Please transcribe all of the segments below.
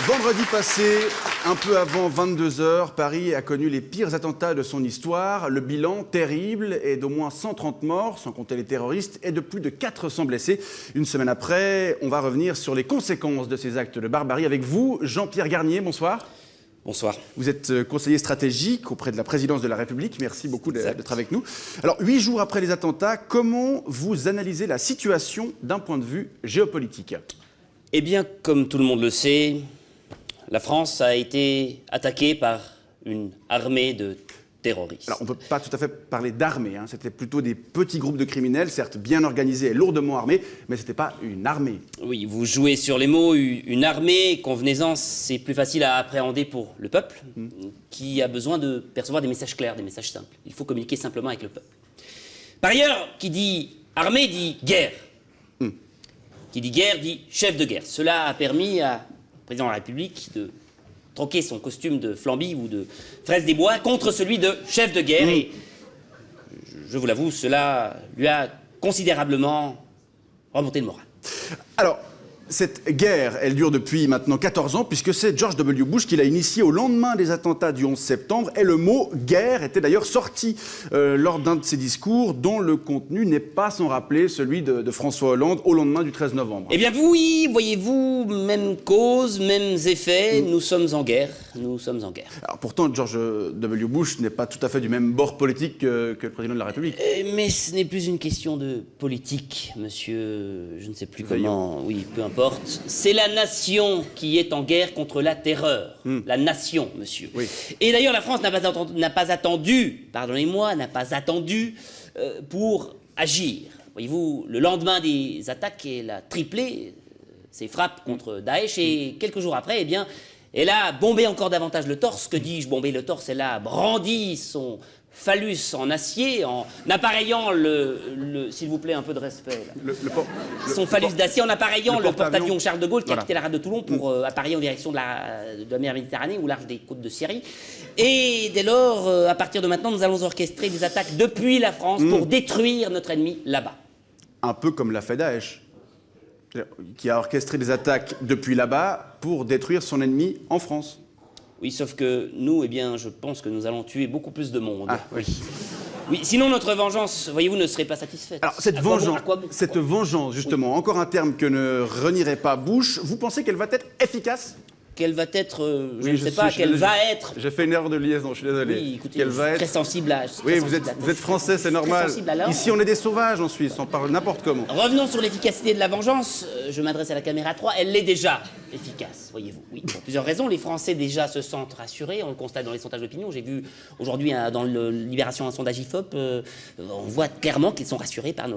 Vendredi passé, un peu avant 22 h, Paris a connu les pires attentats de son histoire. Le bilan, terrible, est d'au moins 130 morts, sans compter les terroristes, et de plus de 400 blessés. Une semaine après, on va revenir sur les conséquences de ces actes de barbarie avec vous, Jean-Pierre Garnier, bonsoir. Bonsoir. Vous êtes conseiller stratégique auprès de la présidence de la République. Merci beaucoup d'être avec nous. Alors, 8 jours après les attentats, comment vous analysez la situation d'un point de vue géopolitique ? Eh bien, comme tout le monde le sait, la France a été attaquée par une armée de terroristes. Alors, on ne peut pas tout à fait parler d'armée. C'était plutôt des petits groupes de criminels, certes bien organisés et lourdement armés, mais ce n'était pas une armée. Oui, vous jouez sur les mots. Une armée, convenez-en, c'est plus facile à appréhender pour le peuple, qui a besoin de percevoir des messages clairs, des messages simples. Il faut communiquer simplement avec le peuple. Par ailleurs, qui dit armée dit guerre. Qui dit guerre dit chef de guerre. Cela a permis au président de la République de troquer son costume de Flamby ou de Fraise des Bois contre celui de chef de guerre. Et je vous l'avoue, cela lui a considérablement remonté le moral. Alors, cette guerre, elle dure depuis maintenant 14 ans, puisque c'est George W. Bush qui l'a initiée au lendemain des attentats du 11 septembre. Et le mot « guerre » était d'ailleurs sorti lors d'un de ses discours, dont le contenu n'est pas sans rappeler celui de François Hollande au lendemain du 13 novembre. Eh bien oui, voyez-vous, même cause, mêmes effets, nous sommes en guerre, nous sommes en guerre. Alors pourtant, George W. Bush n'est pas tout à fait du même bord politique que le président de la République. Mais ce n'est plus une question de politique, monsieur, je ne sais plus comment, oui, peu importe. C'est la nation qui est en guerre contre la terreur. La nation, monsieur. Oui. Et d'ailleurs, la France n'a pas attendu, pardonnez-moi, n'a pas attendu pour agir. Voyez-vous, le lendemain des attaques, elle a triplé ses frappes contre Daesh et quelques jours après, eh bien, elle a bombé encore davantage le torse. Que dis-je, bomber le torse? Elle a brandi son phallus en acier, en appareillant s'il vous plaît, un peu de respect. Là. Son phallus d'acier en appareillant le porte-avions Charles de Gaulle qui a quitté la rade de Toulon pour appareiller en direction de la mer Méditerranée ou large des côtes de Syrie. Et dès lors, à partir de maintenant, nous allons orchestrer des attaques depuis la France pour détruire notre ennemi là-bas. Un peu comme l'a fait Daesh, qui a orchestré des attaques depuis là-bas pour détruire son ennemi en France. Oui, sauf que nous, eh bien, je pense que nous allons tuer beaucoup plus de monde. Ah, oui. Oui, sinon notre vengeance, voyez-vous, ne serait pas satisfaite. Alors, cette vengeance, justement, oui. Encore un terme que ne renierait pas Bush, vous pensez qu'elle va être efficace ? Qu'elle va être, je ne sais pas, qu'elle va être... J'ai fait une erreur de liaison, je suis désolé. Oui, écoutez, je suis très sensible à... Oui, vous êtes français, c'est normal. Ici, on est des sauvages en Suisse, on parle n'importe comment. Revenons sur l'efficacité de la vengeance. Je m'adresse à la caméra 3, elle l'est déjà efficace, voyez-vous. Oui, pour plusieurs raisons. Les Français déjà se sentent rassurés, on le constate dans les sondages d'opinion. J'ai vu aujourd'hui dans Libération un sondage IFOP, on voit clairement qu'ils sont rassurés par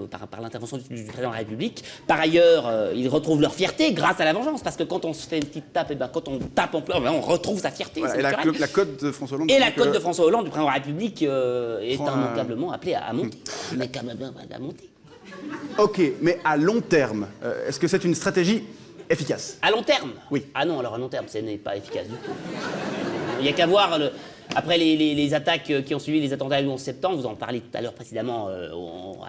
l'intervention du président de la République. Par ailleurs, ils retrouvent leur fierté grâce à la vengeance, parce que quand on se fait une petite tape, et ben, quand on tape en pleurs, on retrouve sa fierté. Voilà, et la cote de François Hollande. Et la cote de François Hollande, du président de la République, est immanquablement appelée à monter. Immanquablement à monter. Ok, mais à long terme, est-ce que c'est une stratégie efficace? À long terme? Oui. Ah non, alors à long terme, ce n'est pas efficace du tout. Il n'y a qu'à voir, après les attaques qui ont suivi les attentats du 11 septembre, vous en parlez tout à l'heure précédemment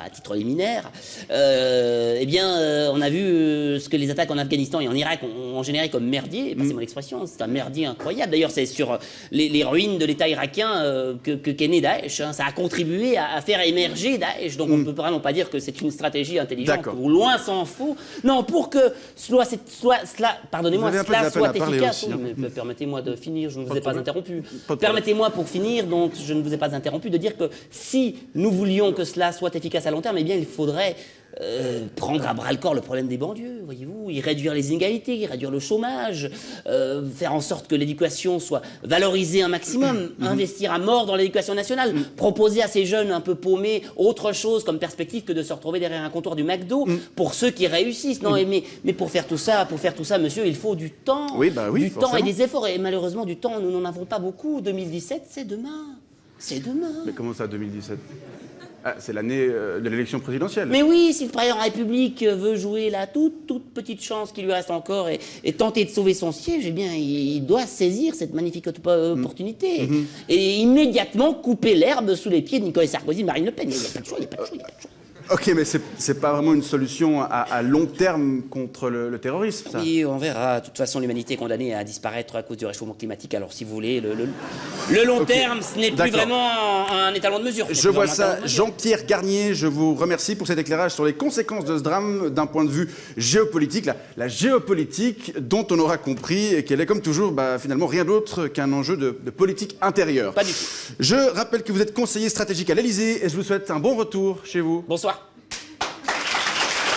à titre liminaire, eh bien, on a vu ce que les attaques en Afghanistan et en Irak ont généré comme merdier, passez-moi l'expression, c'est un merdier incroyable. D'ailleurs, c'est sur les ruines de l'État irakien qu'est né Daesh. Ça a contribué à faire émerger Daesh. Donc on ne peut vraiment pas dire que c'est une stratégie intelligente, ou loin s'en faut. Non, pour que cela soit efficace. Aussi, mais permettez-moi de finir, je ne vous ai pas interrompu. Permettez-moi pour finir, donc je ne vous ai pas interrompu, de dire que si nous voulions que cela soit efficace à long terme, eh bien il faudrait prendre à bras-le-corps le problème des banlieues, voyez-vous, y réduire les inégalités, y réduire le chômage, faire en sorte que l'éducation soit valorisée un maximum, investir à mort dans l'éducation nationale, proposer à ces jeunes un peu paumés autre chose comme perspective que de se retrouver derrière un comptoir du McDo pour ceux qui réussissent. Non, mais pour faire tout ça, monsieur, il faut du temps, du temps et des efforts. Et malheureusement, du temps, nous n'en avons pas beaucoup. 2017, c'est demain. C'est demain. Mais comment ça, 2017 ? Ah, c'est l'année de l'élection présidentielle. Mais oui, si le président de la République veut jouer la toute petite chance qui lui reste encore et tenter de sauver son siège, eh bien, il doit saisir cette magnifique opportunité et immédiatement couper l'herbe sous les pieds de Nicolas Sarkozy et Marine Le Pen. Il n'y a pas de choix, Ok, mais c'est pas vraiment une solution à long terme contre le terrorisme, ça. Oui, on verra. De toute façon, l'humanité est condamnée à disparaître à cause du réchauffement climatique. Alors, si vous voulez, le long terme, ce n'est plus vraiment un étalon de mesure. Je vois ça. Jean-Pierre Garnier, je vous remercie pour cet éclairage sur les conséquences de ce drame d'un point de vue géopolitique. La géopolitique dont on aura compris qu'elle est comme toujours finalement rien d'autre qu'un enjeu de politique intérieure. Pas du tout. Je rappelle que vous êtes conseiller stratégique à l'Élysée et je vous souhaite un bon retour chez vous. Bonsoir.